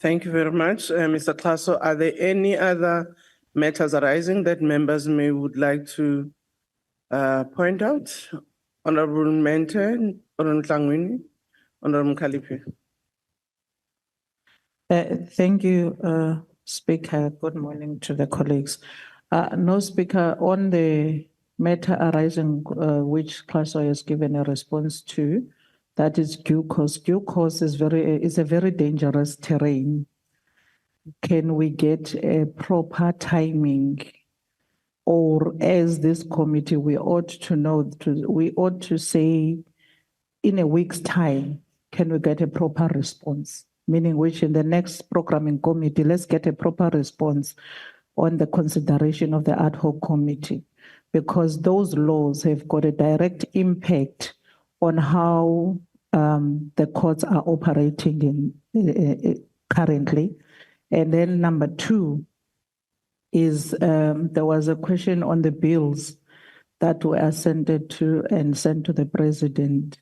Thank you very much. Mr. Klaso, are there any other matters arising that members would like to point out? Honorable Mente, Honorable Tlangwini, Honorable Kalipi. Thank you, Speaker. Good morning to the colleagues. No, Speaker, on the matter arising which Klaso has given a response to, that is due course. Due course is a very dangerous terrain. Can we get a proper timing? Or as this committee, we ought to say in a week's time, can we get a proper response? Meaning which in the next programming committee, let's get a proper response on the consideration of the ad hoc committee, because those laws have got a direct impact on how the courts are operating currently. And then number two is there was a question on the bills that were assented to and sent to the president.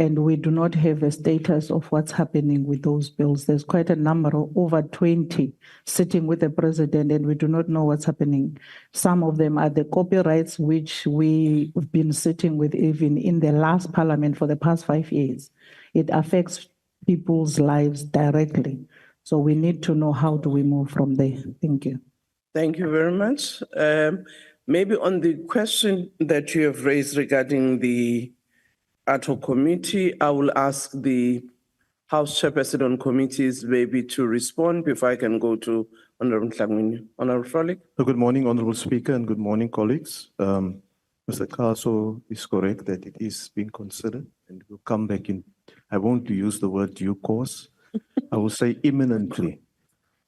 And we do not have a status of what's happening with those bills. There's quite a number of over 20 sitting with the president, and we do not know what's happening. Some of them are the copyrights, which we've been sitting with even in the last parliament for the past 5 years. It affects people's lives directly. So we need to know how do we move from there. Thank you. Thank you very much. Maybe on the question that you have raised regarding the ad hoc committee, I will ask the House Chairperson on committees maybe to respond before I can go to Honorable Tlangwini. Honorable Frolic. Good morning, Honorable Speaker, and good morning, colleagues. Mr. Klaso is correct that it is being considered and will come back in. I won't use the word due course. I will say imminently,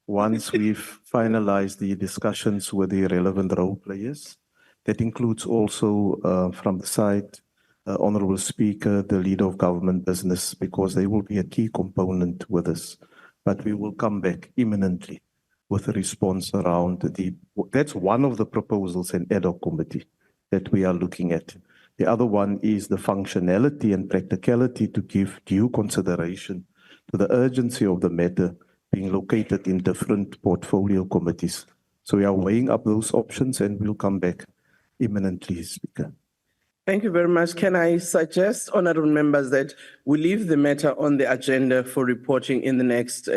once we've finalized the discussions with the relevant role players. That includes also from the side, Honorable Speaker, the leader of government business, because they will be a key component with us. But we will come back imminently with a response around that's one of the proposals in Ad-hoc committee that we are looking at. The other one is the functionality and practicality to give due consideration to the urgency of the matter being located in different portfolio committees. So we are weighing up those options and we'll come back imminently, Speaker. Thank you very much. Can I suggest, honorable members, that we leave the matter on the agenda for reporting in the next,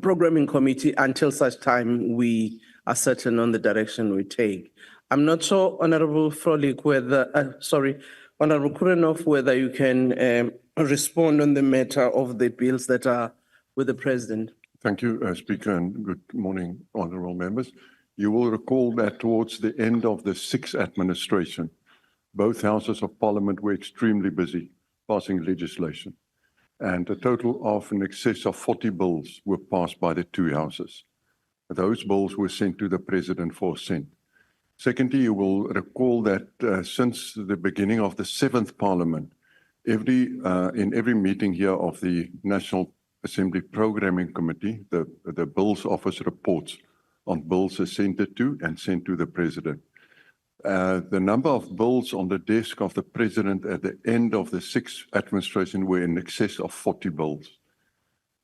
programming committee until such time we are certain on the direction we take. I'm not sure, Honorable Frolic, Honorable Kurenov, whether you can respond on the matter of the bills that are with the President. Thank you, Speaker, and good morning, honorable members. You will recall that towards the end of the sixth administration, both houses of Parliament were extremely busy passing legislation, and a total of in excess of 40 bills were passed by the two houses. Those bills were sent to the President for assent. Secondly, you will recall that since the beginning of the seventh Parliament, in every meeting here of the National Assembly Programming Committee, the Bills Office reports on bills assented to and sent to the President. The number of bills on the desk of the President at the end of the sixth administration were in excess of 40 bills.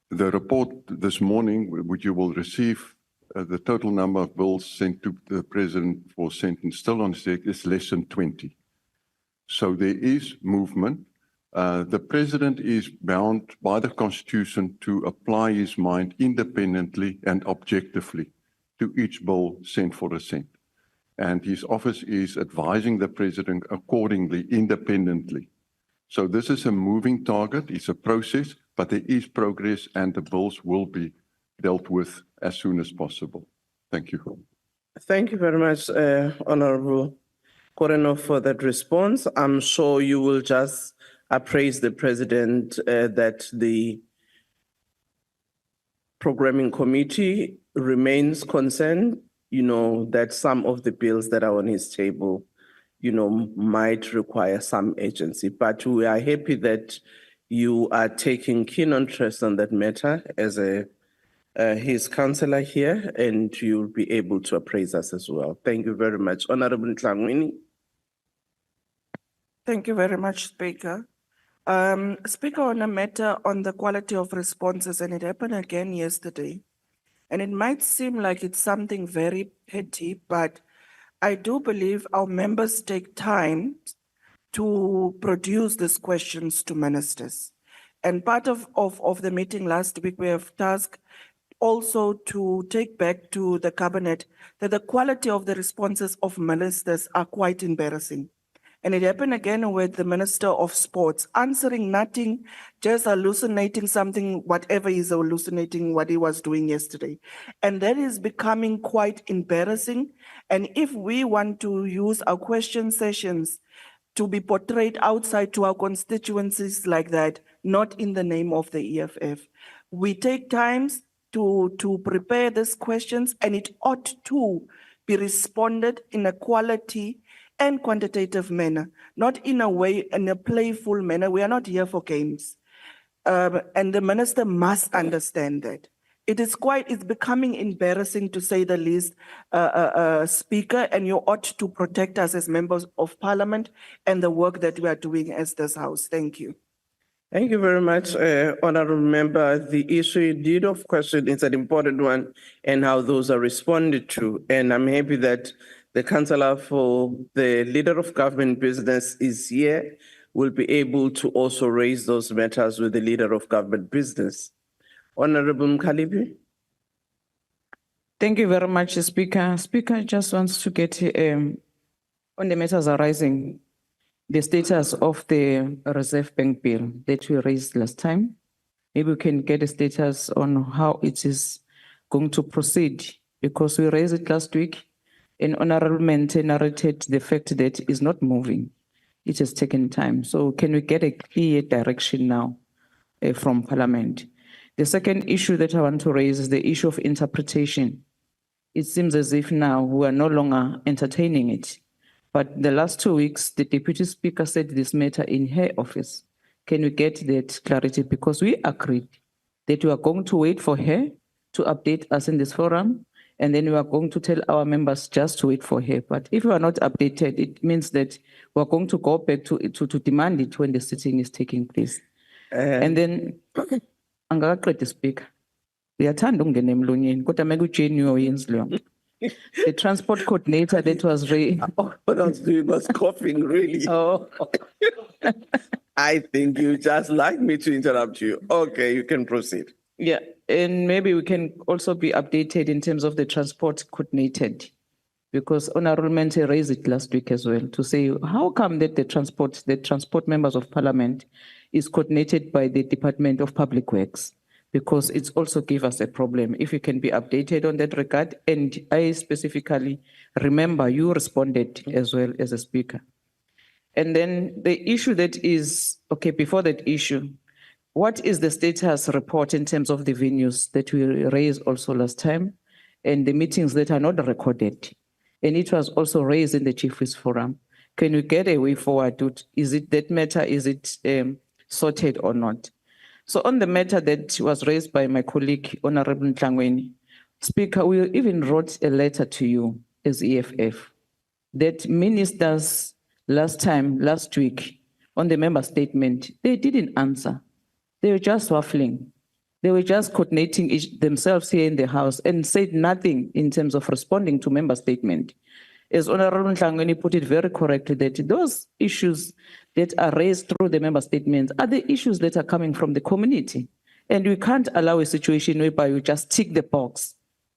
The report this morning, which you will receive, the total number of bills sent to the President for sentence still on his desk is less than 20. So there is movement. The President is bound by the Constitution to apply his mind independently and objectively to each bill sent for assent. And his office is advising the President accordingly, independently. So this is a moving target, it's a process, but there is progress and the bills will be dealt with as soon as possible. Thank you. Thank you very much, Honorable Korenov, for that response. I'm sure you will just appraise the President that the Programming Committee remains concerned, that some of the bills that are on his table, might require some agency. But we are happy that you are taking keen interest on that matter as his councillor here, and you'll be able to appraise us as well. Thank you very much. Honorable Tlangwini. Thank you very much, Speaker. Speaker, on a matter on the quality of responses, and it happened again yesterday. And it might seem like it's something very petty, but I do believe our members take time to produce these questions to ministers. And part of the meeting last week, we have tasked also to take back to the cabinet that the quality of the responses of ministers are quite embarrassing. And it happened again with the Minister of Sports, answering nothing, just hallucinating something, whatever he's hallucinating, what he was doing yesterday. And that is becoming quite embarrassing. And if we want to use our question sessions to be portrayed outside to our constituencies like that, not in the name of the EFF, we take times to prepare these questions, and it ought to be responded in a quality and quantitative manner, not in a way, in a playful manner. We are not here for games. And the minister must understand that. It's becoming embarrassing to say the least, Speaker, and you ought to protect us as members of Parliament and the work that we are doing as this House. Thank you. Thank you very much, Honorable Member. The issue indeed of question is an important one, and how those are responded to. And I'm happy that the Councillor for the Leader of Government Business is here, will be able to also raise those matters with the Leader of Government Business. Honorable Mkhalibi. Thank you very much, Speaker. Speaker just wants to get on the matters arising, the status of the Reserve Bank bill that we raised last time. Maybe we can get a status on how it is going to proceed, because we raised it last week and Honorable Mente narrated the fact that it's not moving. It has taken time. So can we get a clear direction now from Parliament? The second issue that I want to raise is the issue of interpretation. It seems as if now we are no longer entertaining it. But the last 2 weeks, the Deputy Speaker said this matter in her office. Can we get that clarity? Because we agreed that we are going to wait for her to update us in this forum, and then we are going to tell our members just to wait for her. But if we are not updated, it means that we are going to go back to demand it when the sitting is taking place. And then, angakaqeda Speaker. Uyathanda ukungena emlonyeni, kodwa mekuJenuary uyenzileyo. The transport coordinator that was raised. What I was doing was coughing, really. Oh. I think you just like me to interrupt you. Okay, you can proceed. Yeah, and maybe we can also be updated in terms of the transport coordinated, because Honorable Mente raised it last week as well, to say, how come that the transport members of Parliament is coordinated by the Department of Public Works? Because it's also give us a problem. If you can be updated on that regard, and I specifically remember you responded as well as a Speaker. And then the issue that is, okay, before that issue, what is the status report in terms of the venues that we raised also last time, and the meetings that are not recorded? And it was also raised in the Chief Whip's Forum. Can we get a way forward? Is it that matter, is it sorted or not? So on the matter that was raised by my colleague, Honorable Ntlangweni, Speaker, we even wrote a letter to you as EFF that ministers last week, on the member statement, they didn't answer. They were just waffling. They were just coordinating themselves here in the House and said nothing in terms of responding to member statement. As Honorable Ntlangweni put it very correctly, that those issues that are raised through the member statements are the issues that are coming from the community. And we can't allow a situation whereby you just tick the box.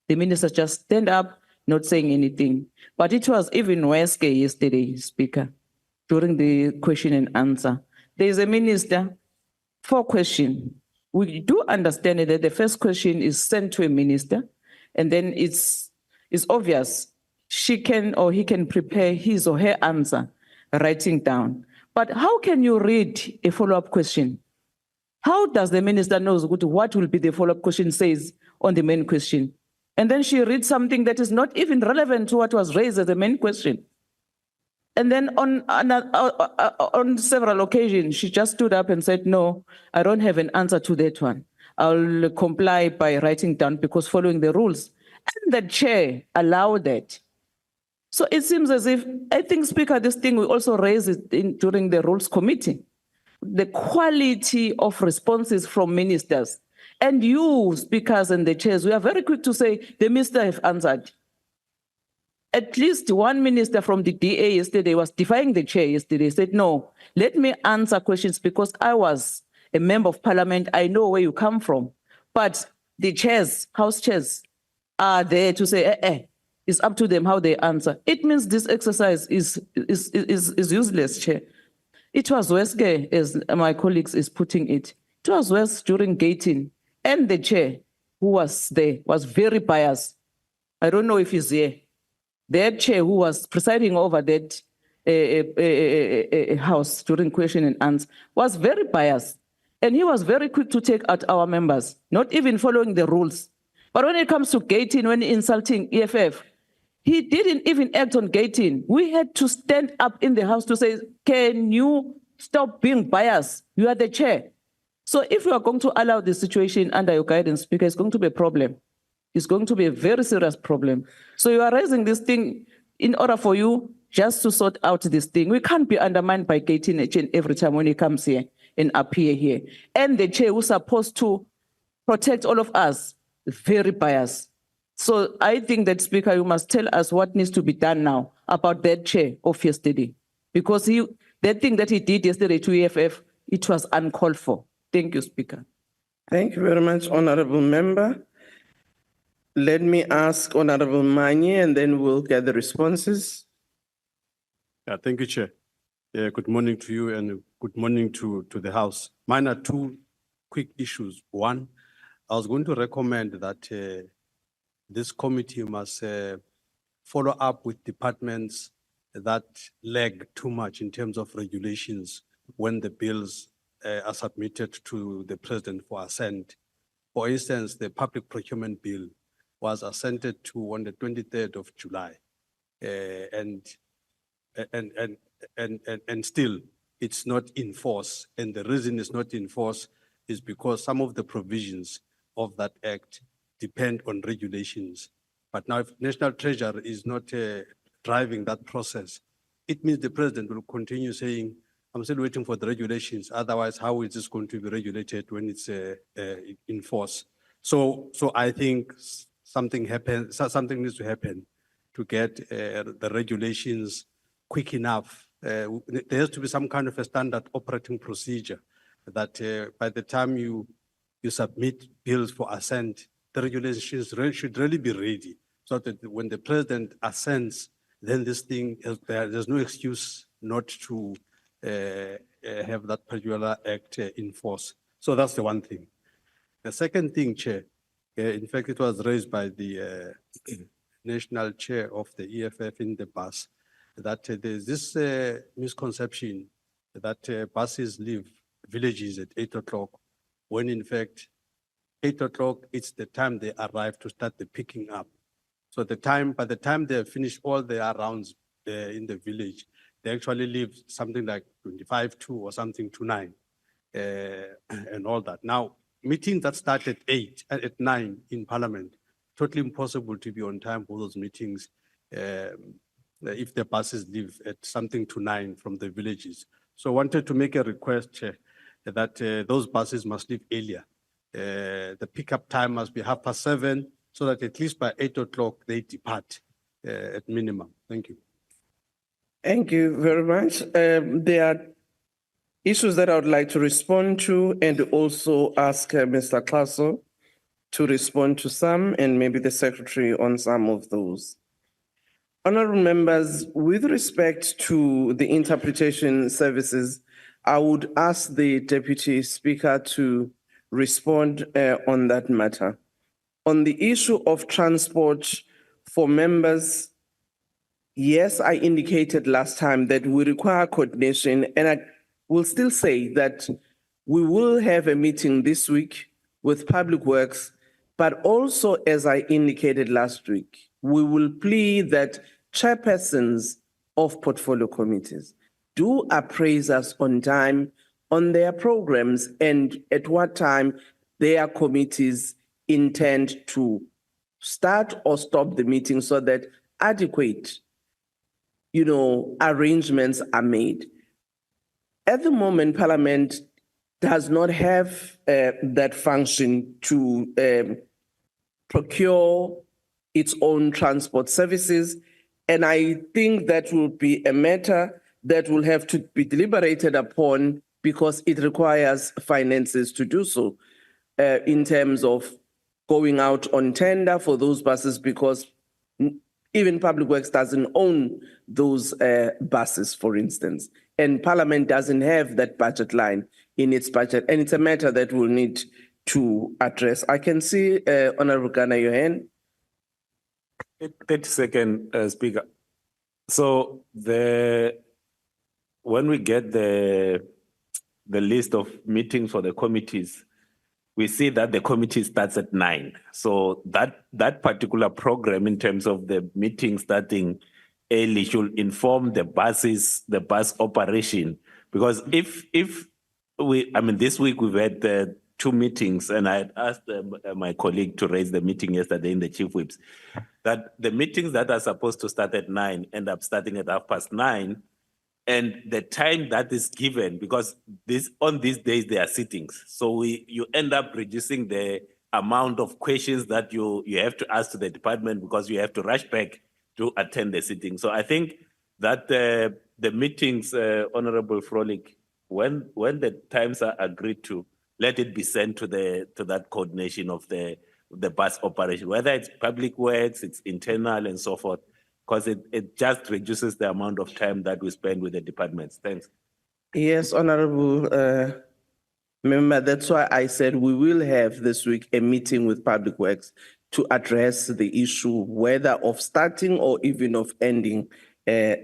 The ministers just stand up, not saying anything. But it was even worse yesterday, Speaker, during the question and answer. There is a minister, 4 questions. We do understand that the first question is sent to a minister, and then it's obvious she can or he can prepare his or her answer, writing down. But how can you read a follow-up question? How does the minister know what will be the follow-up question says on the main question? And then she reads something that is not even relevant to what was raised as the main question. And then on several occasions, she just stood up and said, no, I don't have an answer to that one. I'll comply by writing down because following the rules. And the chair allowed that. So it seems as if, I think, Speaker, this thing we also raised it during the Rules Committee. the quality of responses from ministers. And you, speakers and the chairs, we are very quick to say the minister have answered. At least one minister from the DA yesterday was defying the chair yesterday, said, no, let me answer questions because I was a member of parliament. I know where you come from. But the chairs, house chairs, are there to say, it's up to them how they answer. It means this exercise is useless, Chair. It was worse, as my colleagues is putting it. It was worse during Gayton, and the chair who was there was very biased. I don't know if he's here. Their chair who was presiding over that house during question and answer was very biased. And he was very quick to take out our members, not even following the rules. But when it comes to Gayton, when insulting EFF, he didn't even act on Gayton. We had to stand up in the house to say, can you stop being biased? You are the chair. So if you are going to allow the situation under your guidance, Speaker, it's going to be a problem. It's going to be a very serious problem. So you are raising this thing in order for you just to sort out this thing. We can't be undermined by Gayton every time when he comes here and appear here. And the chair who's supposed to protect all of us, very biased. So I think that, Speaker, you must tell us what needs to be done now about that chair of yesterday. Because that thing that he did yesterday to EFF, it was uncalled for. Thank you, Speaker. Thank you very much, Honorable Member. Let me ask Honorable Manye, and then we'll get the responses. Yeah, thank you, Chair. Good morning to you and good morning to the House. Mine are two quick issues. One, I was going to recommend that this committee must follow up with departments that lag too much in terms of regulations when the bills are submitted to the President for assent. For instance, the public procurement bill was assented to on the 23rd of July, and still it's not in force. And the reason it's not in force is because some of the provisions of that act depend on regulations. But now if National Treasurer is not driving that process, it means the President will continue saying, I'm still waiting for the regulations. Otherwise, how is this going to be regulated when it's in force? So I think something needs to happen to get the regulations quick enough. There has to be some kind of a standard operating procedure that by the time you submit bills for assent, the regulations should really be ready, so that when the President assents, then this thing, there's no excuse not to have that particular act in force. So that's the one thing. The second thing, Chair, in fact, it was raised by the national chair of the EFF in the bus, that there's this misconception that buses leave villages at 8 o'clock, when in fact, 8 o'clock, it's the time they arrive to start the picking up. So by the time they finish all their rounds in the village, they actually leave something like 25 to or something to 9 and all that. Now, meetings that start at 8 and at 9 in Parliament, totally impossible to be on time for those meetings if the buses leave at something to 9 from the villages. So I wanted to make a request, Chair, that those buses must leave earlier. The pickup time must be 7:30, so that at least by 8 o'clock they depart at minimum. Thank you. Thank you very much. There are issues that I would like to respond to and also ask Mr. Klaso to respond to some, and maybe the Secretary on some of those. Honourable members, with respect to the interpretation services, I would ask the Deputy Speaker to respond on that matter. On the issue of transport for members, yes, I indicated last time that we require coordination, and I will still say that we will have a meeting this week with Public Works, but also, as I indicated last week, we will plead that chairpersons of portfolio committees do appraise us on time on their programs and at what time their committees intend to start or stop the meeting, so that adequate, arrangements are made. At the moment, Parliament does not have that function to procure its own transport services. And I think that will be a matter that will have to be deliberated upon because it requires finances to do so in terms of going out on tender for those buses because even Public Works doesn't own those buses, for instance. And Parliament doesn't have that budget line in its budget. And it's a matter that we'll need to address. I can see Honorable Ghana, your hand. 30-second, Speaker. So when we get the list of meetings for the committees, we see that the committee starts at 9. So that particular program in terms of the meeting starting early should inform the bus operation. Because if this week we've had 2 meetings, and I had asked my colleague to raise the meeting yesterday in the chief whips, that the meetings that are supposed to start at 9 end up starting at 9:30, and the time that is given, because on these days there are sittings, so you end up reducing the amount of questions that you have to ask to the department because you have to rush back to attend the sitting. So I think that the meetings, Honorable Frolic, when the times are agreed to, let it be sent to that coordination of the bus operation, whether it's Public Works, it's internal and so forth, because it just reduces the amount of time that we spend with the departments. Thanks. Yes, Honorable Member, that's why I said we will have this week a meeting with Public Works to address the issue, whether of starting or even of ending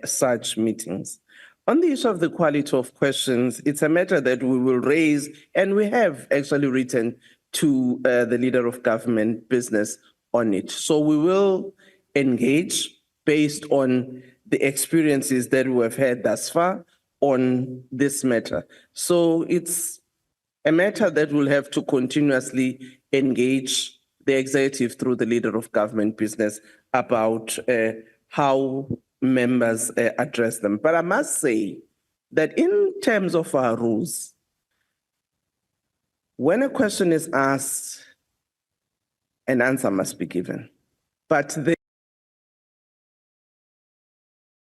such meetings. On the issue of the quality of questions, it's a matter that we will raise, and we have actually written to the Leader of Government Business on it. So we will engage based on the experiences that we have had thus far on this matter. So it's a matter that will have to continuously engage the executive through the Leader of Government Business about how members address them. But I must say that in terms of our rules, when a question is asked, an answer must be given. But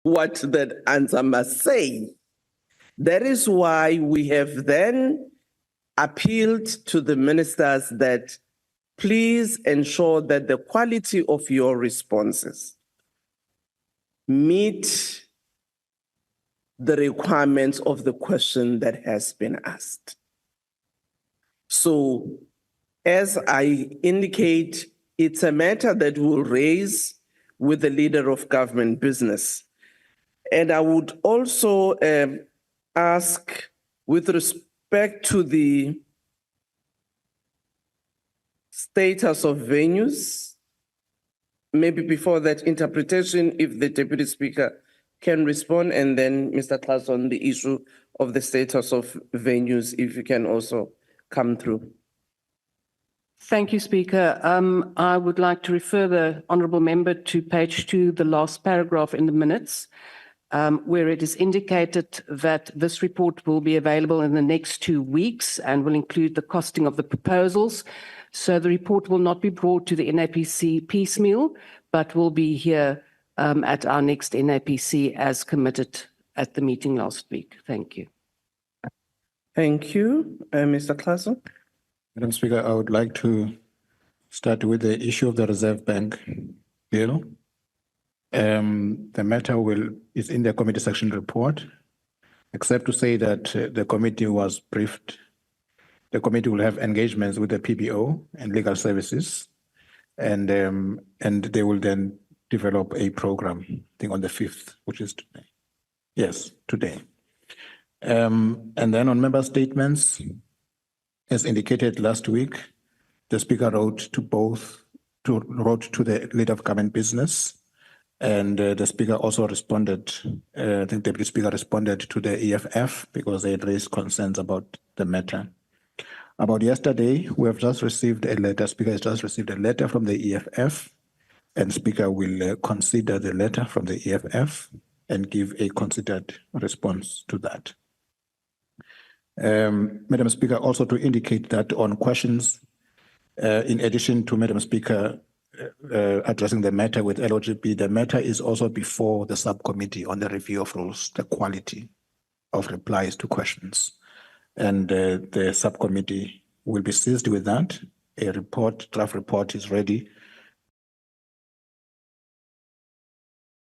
what that answer must say. That is why we have then appealed to the ministers that please ensure that the quality of your responses meet the requirements of the question that has been asked. So, as I indicate, it's a matter that we'll raise with the Leader of Government Business. And I would also ask, with respect to the status of venues, maybe before that interpretation, if the Deputy Speaker can respond, and then Mr. Klaus on the issue of the status of venues, if you can also come through. Thank you, Speaker. I would like to refer the Honourable Member to page 2, the last paragraph in the minutes, where it is indicated that this report will be available in the next 2 weeks and will include the costing of the proposals. So the report will not be brought to the NAPC piecemeal, but will be here at our next NAPC as committed at the meeting last week. Thank you. Thank you. Mr. Klassen. Madam Speaker, I would like to start with the issue of the Reserve Bank bill. The matter is in the committee section report, except to say that the committee was briefed. The committee will have engagements with the PBO and legal services, and they will then develop a program, I think on the 5th, which is today. Yes, today. And then on member statements, as indicated last week, the Speaker wrote to the Leader of Government Business, and the Speaker also responded, I think the Deputy Speaker responded to the EFF because they had raised concerns about the matter. About yesterday, we have just received a letter. Speaker has just received a letter from the EFF, and Speaker will consider the letter from the EFF and give a considered response to that. Madam Speaker, also to indicate that on questions, in addition to Madam Speaker addressing the matter with LOGP, the matter is also before the subcommittee on the review of rules, the quality of replies to questions. And the subcommittee will be seized with that. A report, draft report is ready.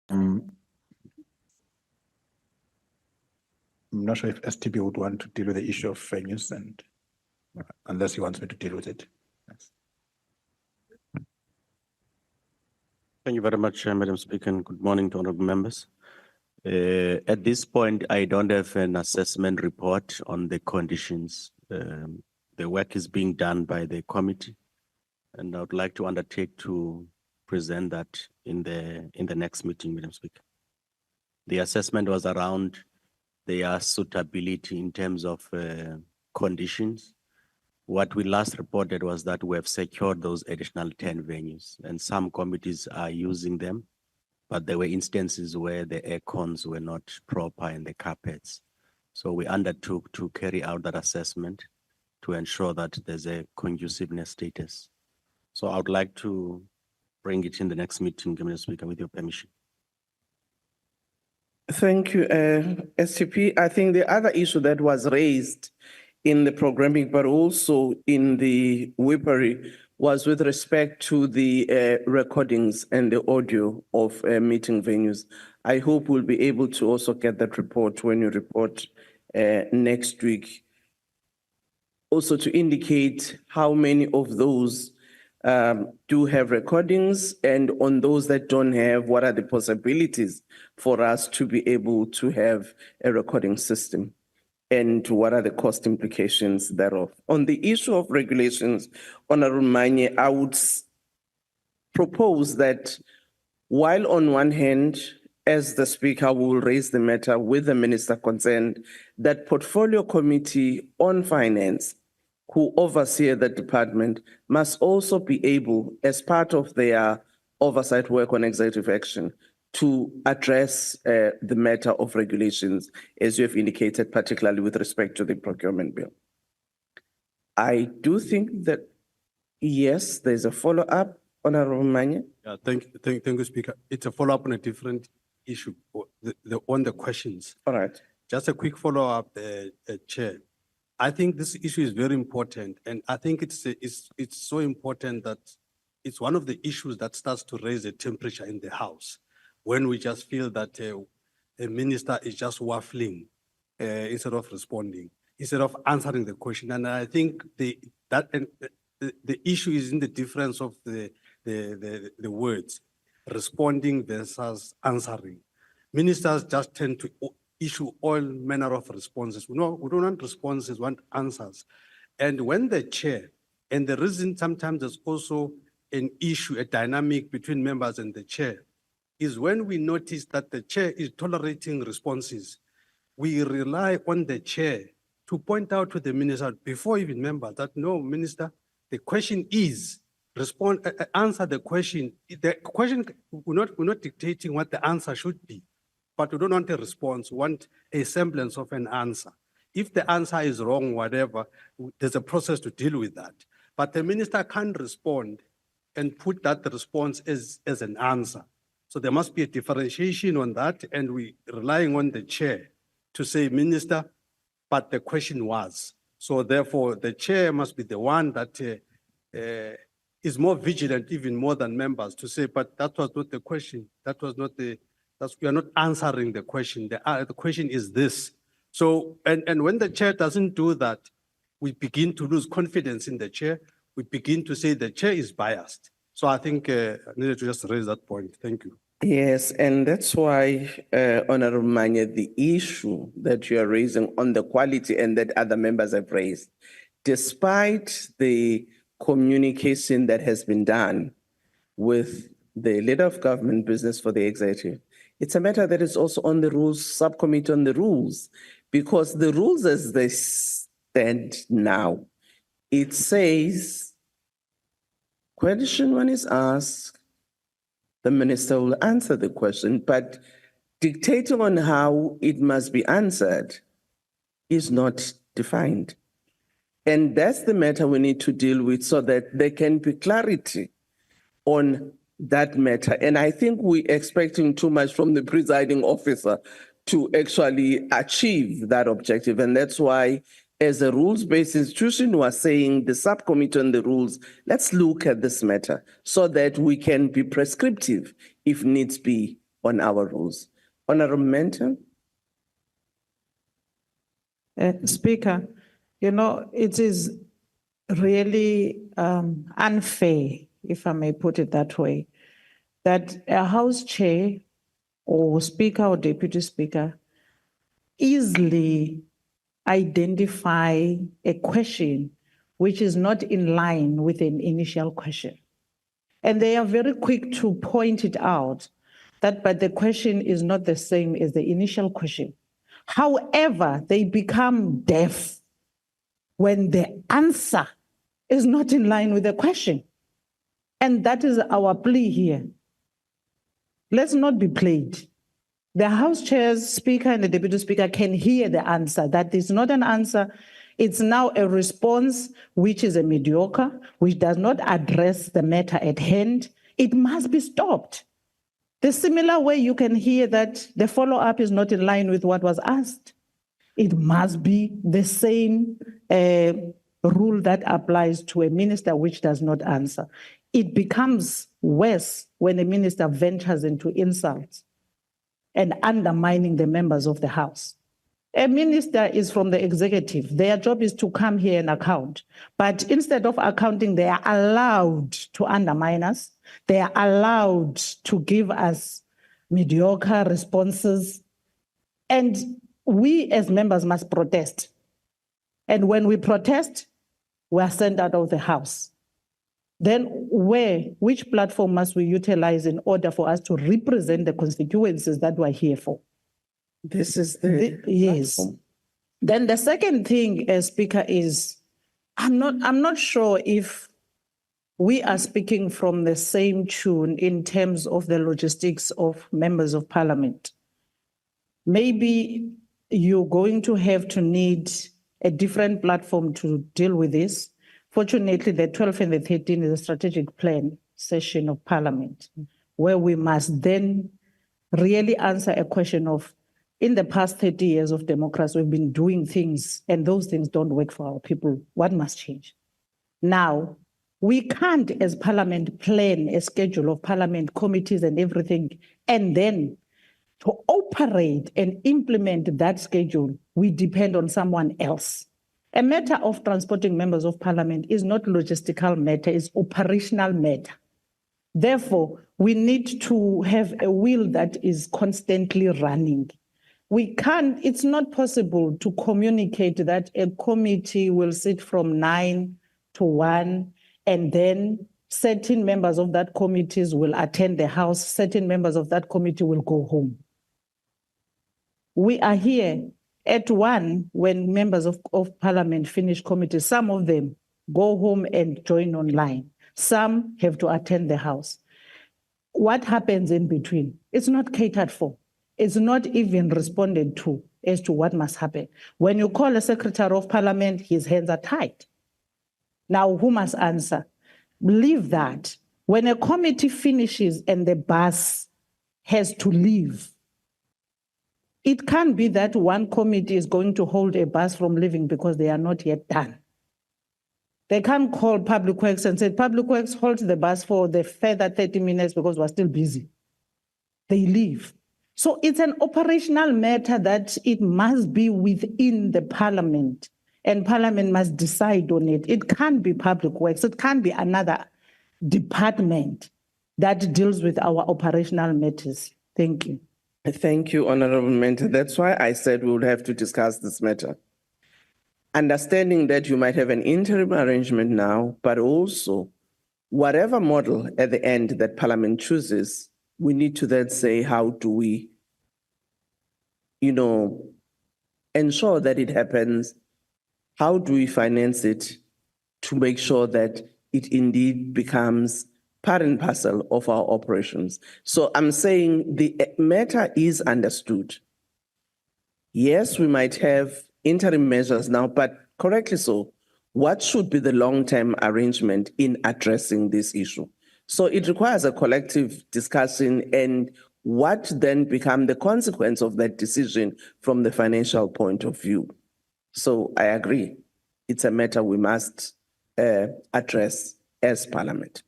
I'm not sure if STB would want to deal with the issue of venues, and unless he wants me to deal with it. Yes. Thank you very much, Madam Speaker, and good morning to honorable members. At this point, I don't have an assessment report on the conditions. The work is being done by the committee, and I would like to undertake to present that in the next meeting, Madam Speaker. The assessment was around their suitability in terms of conditions. What we last reported was that we have secured those additional 10 venues, and some committees are using them, but there were instances where the air cons were not proper and the carpets. So we undertook to carry out that assessment to ensure that there's a conduciveness status. So I would like to bring it in the next meeting, Madam Speaker, with your permission. Thank you, STP. I think the other issue that was raised in the programming, but also in the whippery, was with respect to the recordings and the audio of meeting venues. I hope we'll be able to also get that report when you report next week. Also to indicate how many of those do have recordings, and on those that don't have, what are the possibilities for us to be able to have a recording system, and what are the cost implications thereof. On the issue of regulations, Honorable Manye, I would propose that while on one hand, as the Speaker will raise the matter with the Minister concerned, that Portfolio Committee on Finance, who oversee the department, must also be able, as part of their oversight work on executive action, to address the matter of regulations, as you have indicated, particularly with respect to the procurement bill. I do think that, yes, there's a follow-up, Honorable Manye. Yeah, thank you, Speaker. It's a follow-up on a different issue, on the questions. All right. Just a quick follow-up, Chair. I think this issue is very important, and I think it's so important that it's one of the issues that starts to raise the temperature in the House, when we just feel that a minister is just waffling instead of responding, instead of answering the question. And I think the issue is in the difference of the words, responding versus answering. Ministers just tend to issue all manner of responses. We don't want responses, we want answers. And when the chair, and the reason sometimes there's also an issue, a dynamic between members and the chair, is when we notice that the chair is tolerating responses, we rely on the chair to point out to the minister before even members that, no, minister, the question is, answer the question. The question, we're not dictating what the answer should be, but we don't want a response, we want a semblance of an answer. If the answer is wrong, whatever, there's a process to deal with that. But the minister can't respond and put that response as an answer. So there must be a differentiation on that, and we're relying on the chair to say, minister, but the question was. So therefore, the chair must be the one that is more vigilant, even more than members, to say, but that was not the question. That was not we are not answering the question. The question is this. So, and when the chair doesn't do that, we begin to lose confidence in the chair. We begin to say the chair is biased. So I think I needed to just raise that point. Thank you. Yes, and that's why, Honorable Manye, the issue that you are raising on the quality and that other members have raised, despite the communication that has been done with the leader of government business for the executive, it's a matter that is also on the rules, subcommittee on the rules, because the rules as they stand now, it says, question when is asked, the minister will answer the question, but dictating on how it must be answered is not defined. And that's the matter we need to deal with so that there can be clarity on that matter. And I think we're expecting too much from the presiding officer to actually achieve that objective. And that's why, as a rules-based institution, we're saying the subcommittee on the rules, let's look at this matter so that we can be prescriptive if needs be on our rules. Honorable Mentor. Speaker, you know, it is really unfair, if I may put it that way, that a House Chair or Speaker or Deputy Speaker easily identify a question which is not in line with an initial question. And they are very quick to point it out that, but the question is not the same as the initial question. However, they become deaf when the answer is not in line with the question. And that is our plea here. Let's not be played. The House Chair's Speaker and the Deputy Speaker can hear the answer. That is not an answer. It's now a response which is a mediocre, which does not address the matter at hand. It must be stopped. The similar way you can hear that the follow-up is not in line with what was asked. It must be the same rule that applies to a minister which does not answer. It becomes worse when a minister ventures into insults and undermining the members of the House. A minister is from the executive. Their job is to come here and account. But instead of accounting, they are allowed to undermine us. They are allowed to give us mediocre responses. And we as members must protest. And when we protest, we are sent out of the House. Then which platform must we utilize in order for us to represent the constituencies that we're here for? This is the yes. platform. Then the second thing, Speaker, is I'm not sure if we are speaking from the same tune in terms of the logistics of members of Parliament. Maybe you're going to have to need a different platform to deal with this. Fortunately, the 12th and the 13th is a strategic plan session of Parliament, where we must then really answer a question of, in the past 30 years of democracy, we've been doing things and those things don't work for our people. What must change? Now, we can't, as Parliament, plan a schedule of Parliament committees and everything, and then to operate and implement that schedule, we depend on someone else. A matter of transporting members of Parliament is not logistical matter, it's operational matter. Therefore, we need to have a wheel that is constantly running. We can't, it's not possible to communicate that a committee will sit from 9 to 1, and then certain members of that committees will attend the House, certain members of that committee will go home. We are here at 1 when members of Parliament finish committee. Some of them go home and join online. Some have to attend the House. What happens in between? It's not catered for. It's not even responded to as to what must happen. When you call a Secretary of Parliament, his hands are tied. Now, who must answer? Believe that when a committee finishes and the bus has to leave, it can't be that one committee is going to hold a bus from leaving because they are not yet done. They can't call Public Works and say, Public Works, hold the bus for the further 30 minutes because we're still busy. They leave. So it's an operational matter that it must be within the Parliament, and Parliament must decide on it. It can't be Public Works. It can't be another department that deals with our operational matters. Thank you. Thank you, Honorable Mentor. That's why I said we would have to discuss this matter. Understanding that you might have an interim arrangement now, but also whatever model at the end that Parliament chooses, we need to then say, how do we, ensure that it happens? How do we finance it to make sure that it indeed becomes part and parcel of our operations? So I'm saying the matter is understood. Yes, we might have interim measures now, but correctly so. What should be the long-term arrangement in addressing this issue? So it requires a collective discussion, and what then become the consequence of that decision from the financial point of view. So I agree, it's a matter we must address as Parliament.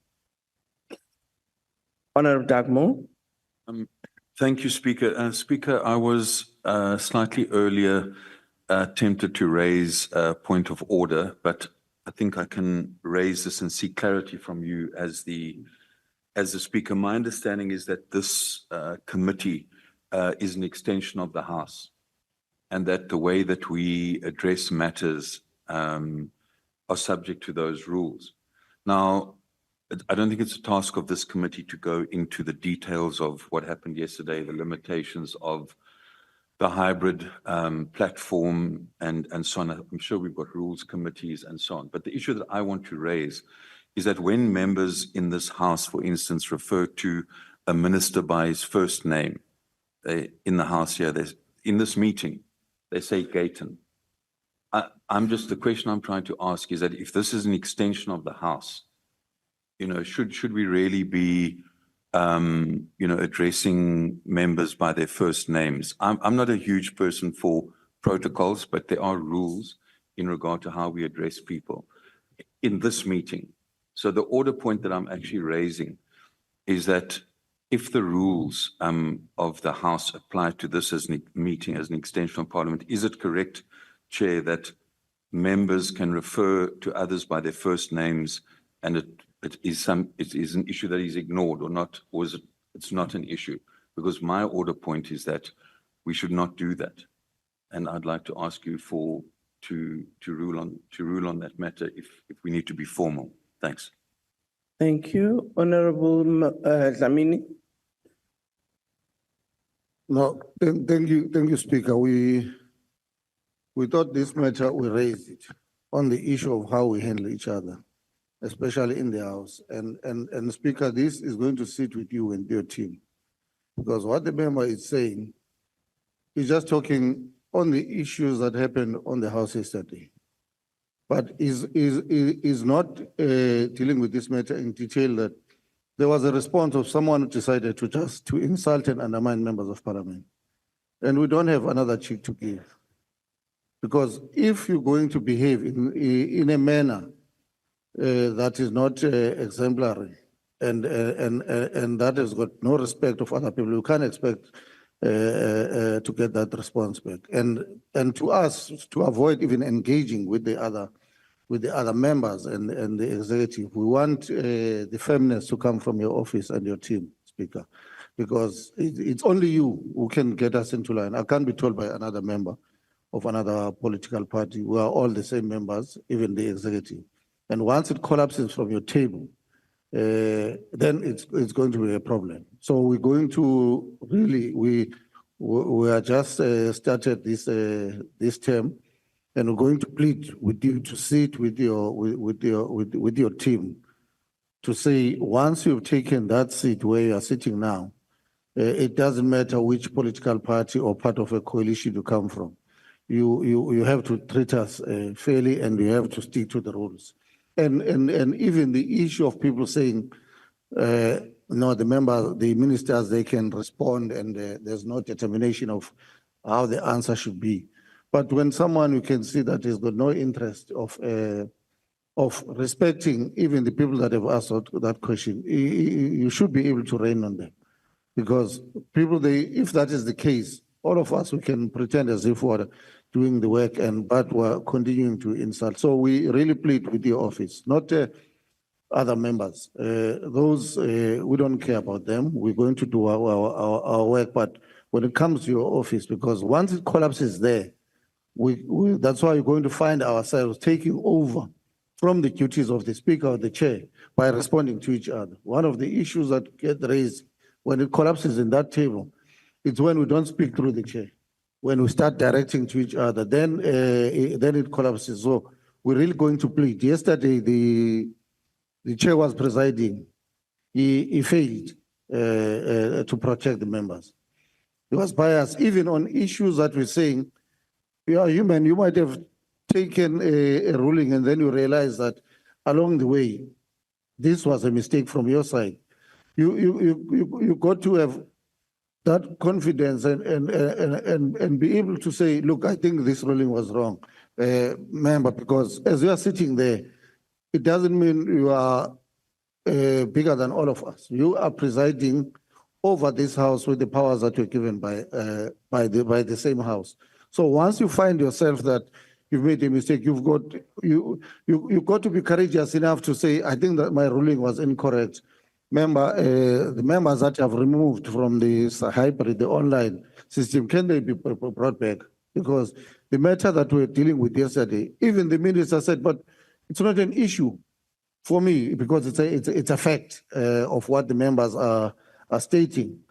Honourable Dagmo. Thank you, Speaker. Speaker, I was slightly earlier tempted to raise a point of order, but I think I can raise this and seek clarity from you as the Speaker. My understanding is that this committee is an extension of the House, and that the way that we address matters are subject to those rules. Now, I don't think it's a task of this committee to go into the details of what happened yesterday, the limitations of the hybrid platform and so on. I'm sure we've got rules committees and so on. But the issue that I want to raise is that when members in this House, for instance, refer to a minister by his first name, in the House here, in this meeting, they say Gayton. The question I'm trying to ask is that if this is an extension of the House, should we really be, addressing members by their first names? I'm not a huge person for protocols, but there are rules in regard to how we address people in this meeting. So the order point that I'm actually raising is that if the rules of the House apply to this as a meeting, as an extension of Parliament, is it correct, Chair, that members can refer to others by their first names, and it is an issue that is ignored or not, or is it's not an issue? Because my order point is that we should not do that, and I'd like to ask you to rule on that matter if we need to be formal. Thanks. Thank you, Honourable Dlamini. No, thank you, Speaker. We thought this matter, we raised it on the issue of how we handle each other, especially in the House. And Speaker, this is going to sit with you and your team, because what the member is saying is just talking on the issues that happened on the House yesterday, but is not dealing with this matter in detail, that there was a response of someone who decided to insult and undermine members of Parliament. And we don't have another cheek to give. Because if you're going to behave in a manner that is not exemplary and that has got no respect of other people, you can't expect to get that response back. And to us, to avoid even engaging with the other members and the executive, we want the firmness to come from your office and your team, Speaker, because it's only you who can get us into line. I can't be told by another member of another political party. We are all the same members, even the executive. And once it collapses from your table, then it's going to be a problem. So we're going to really, we are just started this term, and we're going to plead with you to sit with your team to say, once you've taken that seat where you are sitting now, it doesn't matter which political party or part of a coalition you come from. You have to treat us fairly, and you have to stick to the rules. And even the issue of people saying, no, the ministers, they can respond, and there's no determination of how the answer should be. But when someone you can see that has got no interest of respecting even the people that have asked that question, you should be able to rein on them. Because people, if that is the case, all of us, we can pretend as if we're doing the work, but we're continuing to insult. So we really plead with your office, not other members. Those, we don't care about them. We're going to do our work, but when it comes to your office, because once it collapses there, that's why you're going to find ourselves taking over from the duties of the Speaker or the Chair by responding to each other. One of the issues that get raised when it collapses in that table, it's when we don't speak through the Chair. When we start directing to each other, then it collapses. So we're really going to plead. Yesterday, the Chair was presiding. He failed to protect the members. He was biased, even on issues that we're saying, you are human. You might have taken a ruling and then you realize that along the way, this was a mistake from your side. You got to have that confidence and be able to say, look, I think this ruling was wrong, member, because as you are sitting there, it doesn't mean you are bigger than all of us. You are presiding over this house with the powers that you're given by the same house. So once you find yourself that you've made a mistake, you've got to be courageous enough to say, I think that my ruling was incorrect. Member, the members that have removed from this hybrid, the online system, can they be brought back? Because the matter that we're dealing with yesterday, even the minister said, but it's not an issue for me because it's a fact of what the members are stating.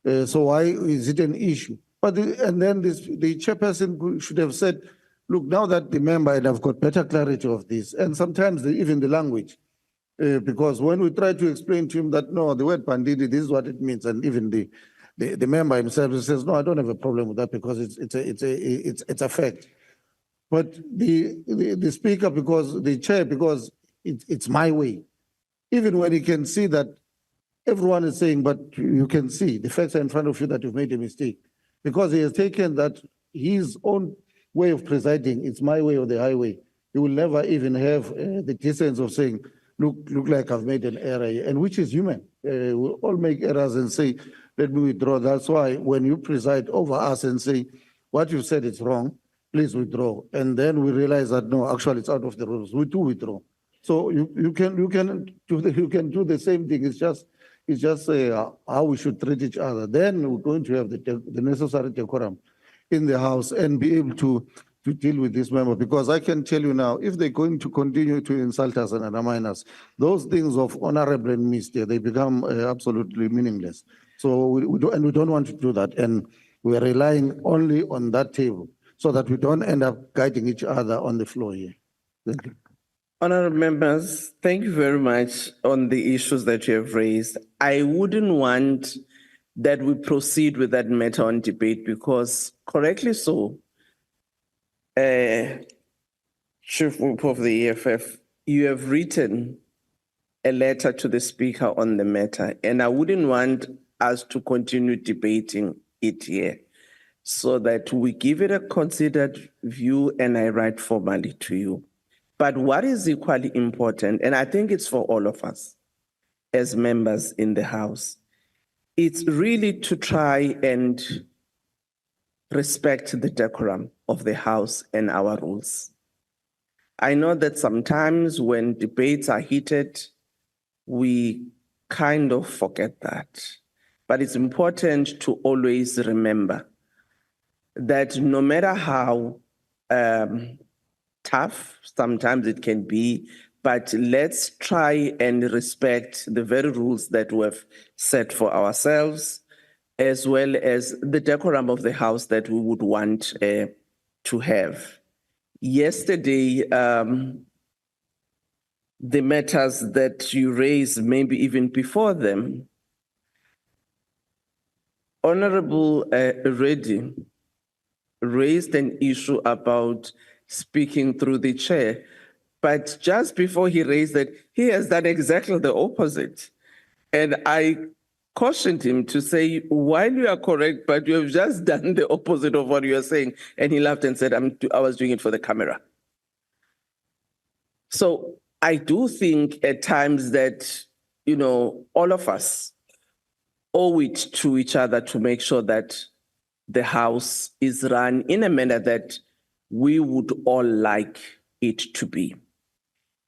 So why is it an issue? But and then the chairperson should have said, look, now that the member, and I've got better clarity of this, and sometimes even the language, because when we try to explain to him that, no, the word banditi, this is what it means, and even the member himself says, no, I don't have a problem with that because it's a fact. But the speaker, because the chair, because it's my way, even when he can see that everyone is saying, but you can see the facts are in front of you that you've made a mistake, because he has taken that his own way of presiding, it's my way or the highway. He will never even have the decency of saying, look like I've made an error, and which is human. We'll all make errors and say, let me withdraw. That's why when you preside over us and say, what you said is wrong, please withdraw. And then we realize that, no, actually it's out of the rules. We do withdraw. So you can do the same thing. It's just how we should treat each other. Then we're going to have the necessary decorum in the house and be able to deal with this member. Because I can tell you now, if they're going to continue to insult us and undermine us, those things of honorable and mistake, they become absolutely meaningless. So we don't want to do that. And we're relying only on that table so that we don't end up guiding each other on the floor here. Thank you. Honorable members, thank you very much on the issues that you have raised. I wouldn't want that we proceed with that matter on debate because, correctly so, Chief Whip of the EFF, you have written a letter to the Speaker on the matter, and I wouldn't want us to continue debating it here, so that we give it a considered view and I write formally to you. But what is equally important, and I think it's for all of us as members in the House, it's really to try and respect the decorum of the House and our rules. I know that sometimes when debates are heated, we kind of forget that. But it's important to always remember that no matter how tough sometimes it can be, but let's try and respect the very rules that we have set for ourselves, as well as the decorum of the House that we would want to have. Yesterday, the matters that you raised, maybe even before them, Honorable Reddy raised an issue about speaking through the chair, but just before he raised it, he has done exactly the opposite. And I cautioned him to say, while you are correct, but you have just done the opposite of what you are saying. And he laughed and said, I was doing it for the camera. So I do think at times that, all of us owe it to each other to make sure that the House is run in a manner that we would all like it to be.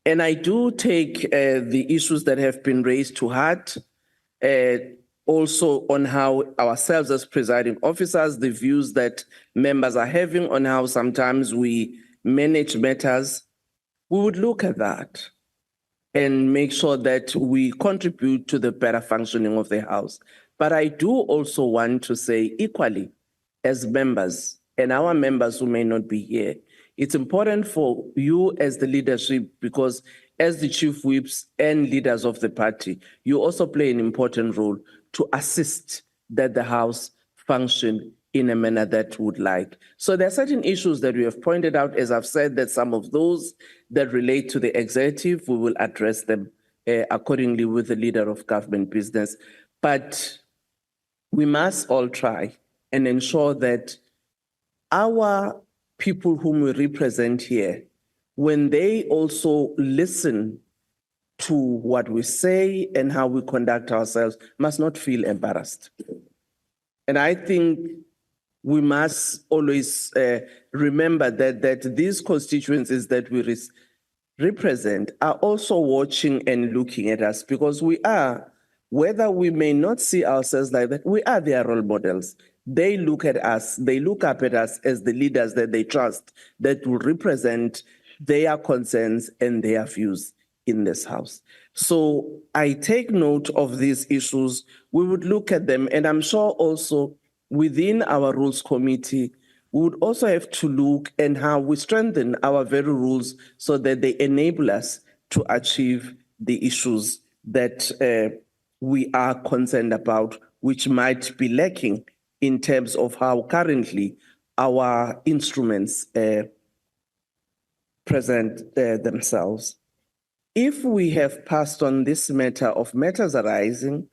And I do take the issues that have been raised to heart, also on how ourselves as presiding officers, the views that members are having on how sometimes we manage matters, we would look at that and make sure that we contribute to the better functioning of the House. But I do also want to say equally, as members and our members who may not be here, it's important for you as the leadership, because as the chief whips and leaders of the party, you also play an important role to assist that the House function in a manner that would like. So there are certain issues that we have pointed out, as I've said, that some of those that relate to the executive, we will address them accordingly with the leader of government business. But we must all try and ensure that our people whom we represent here, when they also listen to what we say and how we conduct ourselves, must not feel embarrassed. And I think we must always remember that these constituencies that we represent are also watching and looking at us, because we are, whether we may not see ourselves like that, we are their role models. They look at us, they look up at us as the leaders that they trust, that will represent their concerns and their views in this house. So I take note of these issues. We would look at them, and I'm sure also within our rules committee, we would also have to look at how we strengthen our very rules so that they enable us to achieve the issues that we are concerned about, which might be lacking in terms of how currently our instruments present themselves. If we have passed on this matter of matters arising